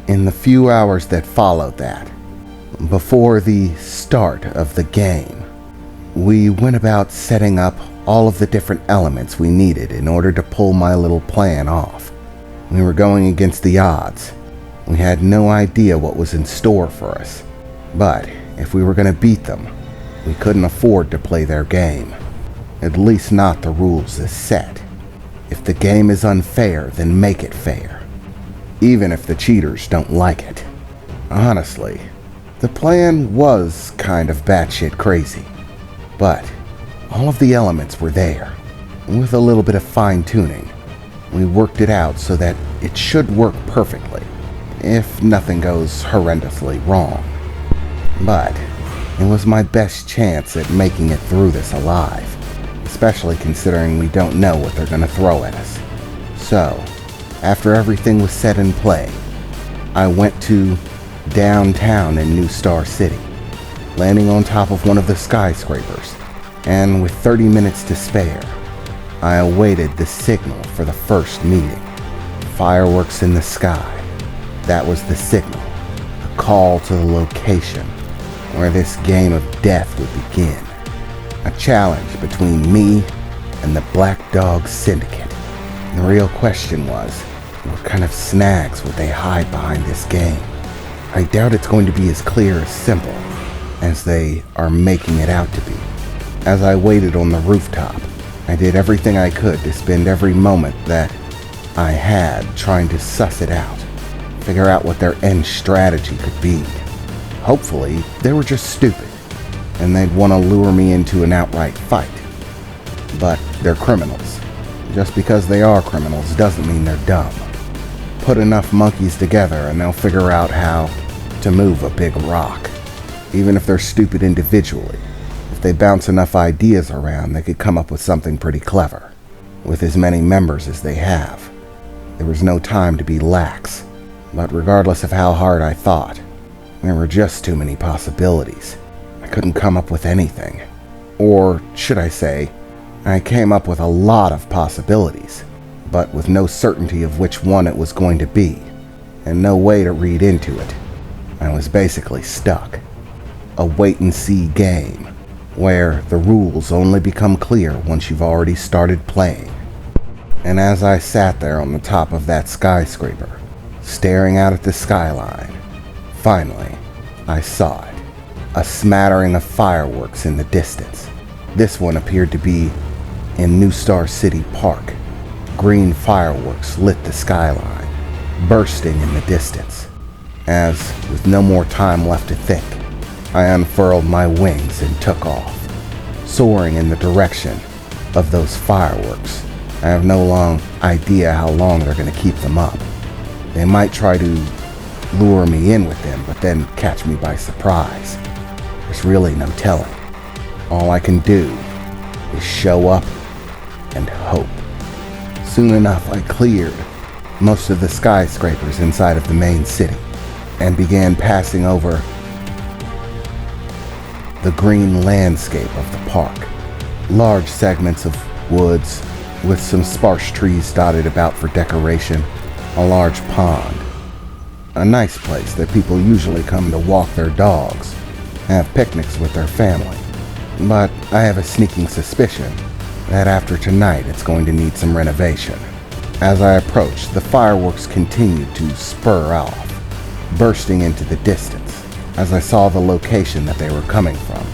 In the few hours that followed that, before the start of the game, we went about setting up all of the different elements we needed in order to pull my little plan off. We were going against the odds. We had no idea what was in store for us. But if we were going to beat them, we couldn't afford to play their game. At least not the rules as set. If the game is unfair, then make it fair. Even if the cheaters don't like it. Honestly, the plan was kind of batshit crazy. But all of the elements were there. With a little bit of fine-tuning, we worked it out so that it should work perfectly, if nothing goes horrendously wrong. But it was my best chance at making it through this alive, especially considering we don't know what they're gonna throw at us. So, after everything was set in play, I went to downtown in New Star City, landing on top of one of the skyscrapers, and with 30 minutes to spare, I awaited the signal for the first meeting. Fireworks in the sky. That was the signal, the call to the location where this game of death would begin. A challenge between me and the Black Dog Syndicate. The real question was, what kind of snags would they hide behind this game? I doubt it's going to be as clear as simple as they are making it out to be. As I waited on the rooftop, I did everything I could to spend every moment that I had trying to suss it out, figure out what their end strategy could be. Hopefully, they were just stupid, and they'd want to lure me into an outright fight. But they're criminals. Just because they are criminals doesn't mean they're dumb. Put enough monkeys together and they'll figure out how to move a big rock. Even if they're stupid individually, if they bounce enough ideas around, they could come up with something pretty clever. With as many members as they have, there was no time to be lax. But regardless of how hard I thought, there were just too many possibilities. I couldn't come up with anything. Or should I say, I came up with a lot of possibilities, but with no certainty of which one it was going to be, and no way to read into it. I was basically stuck. A wait-and-see game, where the rules only become clear once you've already started playing. And as I sat there on the top of that skyscraper, staring out at the skyline, finally, I saw it. A smattering of fireworks in the distance. This one appeared to be in New Star City Park. Green fireworks lit the skyline, bursting in the distance. As, with no more time left to think, I unfurled my wings and took off, soaring in the direction of those fireworks. I have no long idea how long they're going to keep them up. They might try to lure me in with them, but then catch me by surprise. There's really no telling. All I can do is show up and hope. Soon enough, I cleared most of the skyscrapers inside of the main city and began passing over the green landscape of the park. Large segments of woods with some sparse trees dotted about for decoration, a large pond. A nice place that people usually come to walk their dogs, have picnics with their family. But I have a sneaking suspicion that after tonight it's going to need some renovation. As I approached, the fireworks continued to spur off, bursting into the distance. As I saw the location that they were coming from,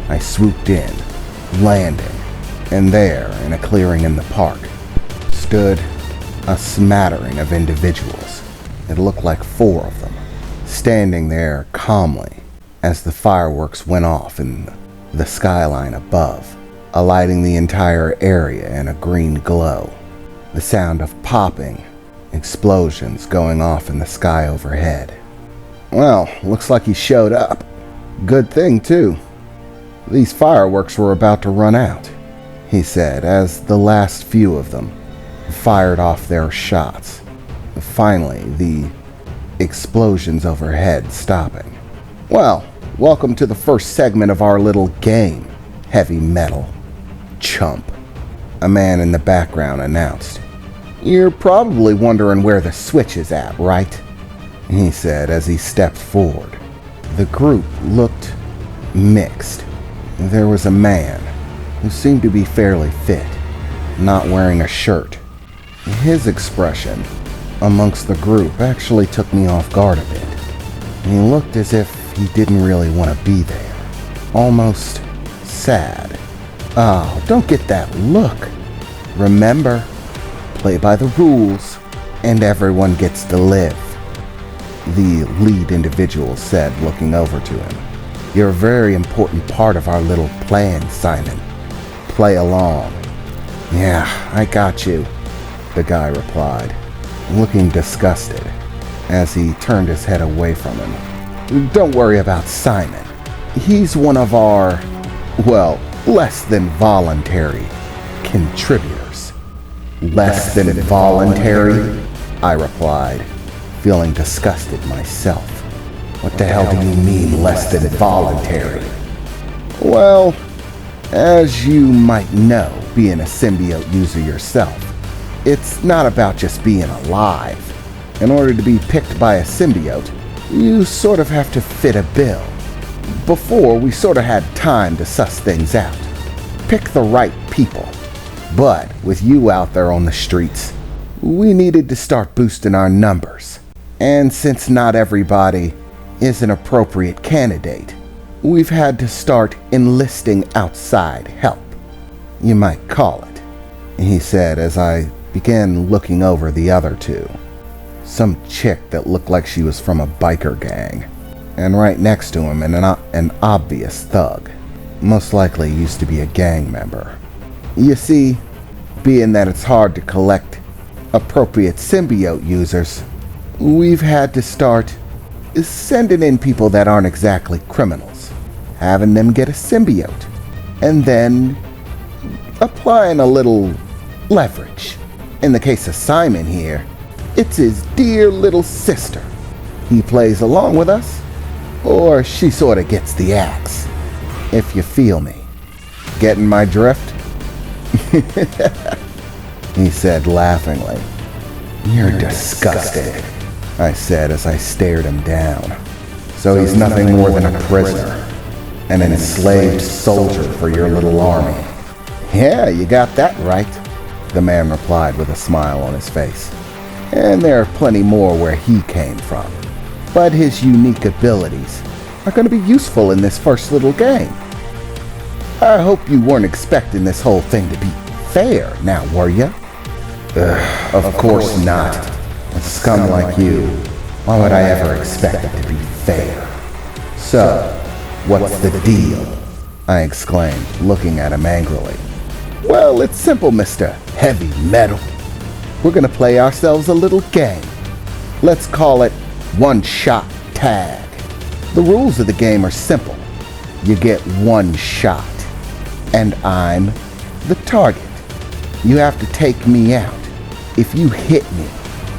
I swooped in, landing, and there, in a clearing in the park, stood a smattering of individuals. It looked like 4 of them, standing there calmly as the fireworks went off in the skyline above, alighting the entire area in a green glow. The sound of popping explosions going off in the sky overhead. Well, looks like he showed up. Good thing, too. These fireworks were about to run out, he said, as the last few of them fired off their shots. Finally, the explosions overhead stopping. Well, welcome to the first segment of our little game, heavy metal. Chump, a man in the background announced. You're probably wondering where the switch is at, right? he said as he stepped forward. The group looked mixed. There was a man who seemed to be fairly fit, not wearing a shirt. His expression amongst the group actually took me off guard a bit. He looked as if he didn't really want to be there. Almost sad. Oh, don't get that look. Remember, play by the rules, and everyone gets to live, the lead individual said, looking over to him. You're a very important part of our little plan, Simon. Play along. Yeah, I got you, the guy replied, looking disgusted as he turned his head away from him. Don't worry about Simon. He's one of our, well, less than voluntary contributors. Less than voluntary? I replied, feeling disgusted myself. What the hell do you mean, less than voluntary? Well, as you might know, being a symbiote user yourself, it's not about just being alive. In order to be picked by a symbiote, you sort of have to fit a bill. Before, we sort of had time to suss things out. Pick the right people. But with you out there on the streets, we needed to start boosting our numbers. And since not everybody is an appropriate candidate, we've had to start enlisting outside help. You might call it, he said as I began looking over the other two. Some chick that looked like she was from a biker gang, and right next to him an obvious thug, most likely used to be a gang member. You see, being that it's hard to collect appropriate symbiote users, we've had to start sending in people that aren't exactly criminals, having them get a symbiote, and then applying a little leverage. In the case of Simon here, it's his dear little sister. He plays along with us, or she sort of gets the axe, if you feel me. Getting my drift? He said laughingly. You're disgusting, I said as I stared him down. So he's nothing more than a prisoner, an enslaved soldier for your little army. Yeah, you got that right, the man replied with a smile on his face. And there are plenty more where he came from. But his unique abilities are going to be useful in this first little game. I hope you weren't expecting this whole thing to be fair, now were ya? Of course not. A scum like you, why would I ever expect it to be fair? So, what's the deal? I exclaimed, looking at him angrily. Well, it's simple, Mr. Heavy Metal. We're gonna play ourselves a little game. Let's call it one-shot tag. The rules of the game are simple. You get one shot, and I'm the target. You have to take me out. If you hit me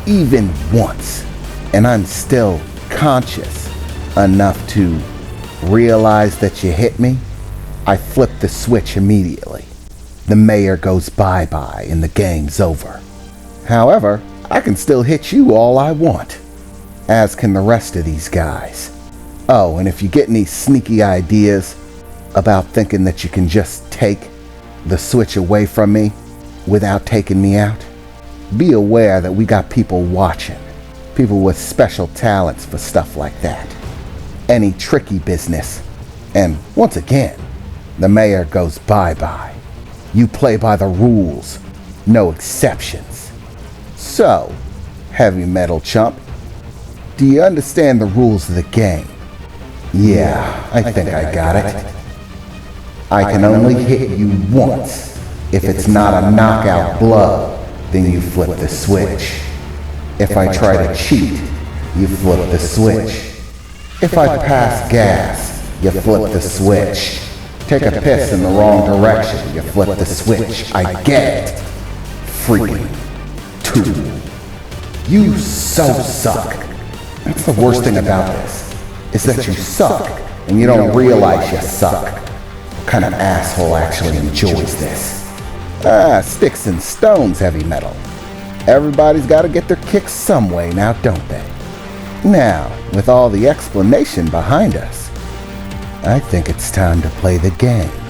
even once, and I'm still conscious enough to realize that you hit me, I flip the switch immediately. The mayor goes bye-bye and the game's over. However, I can still hit you all I want, as can the rest of these guys. Oh, and if you get any sneaky ideas about thinking that you can just take the switch away from me without taking me out, be aware that we got people watching, people with special talents for stuff like that. Any tricky business, and once again, the mayor goes bye-bye. You play by the rules, no exceptions. So, heavy metal chump, do you understand the rules of the game? Yeah, I think I got it. I can only hit you once. If it's not a knockout blow, then you flip the switch. If I try to cheat, you flip the switch. If I pass gas, you flip the switch. Take a piss in the wrong direction, you flip the switch. I get it. Freaking tool. You so suck. That's the worst thing about this, is that you suck, and you don't realize you suck. What kind of asshole actually enjoys this? Sticks and stones, heavy metal. Everybody's got to get their kicks some way now, don't they? Now, with all the explanation behind us, I think it's time to play the game.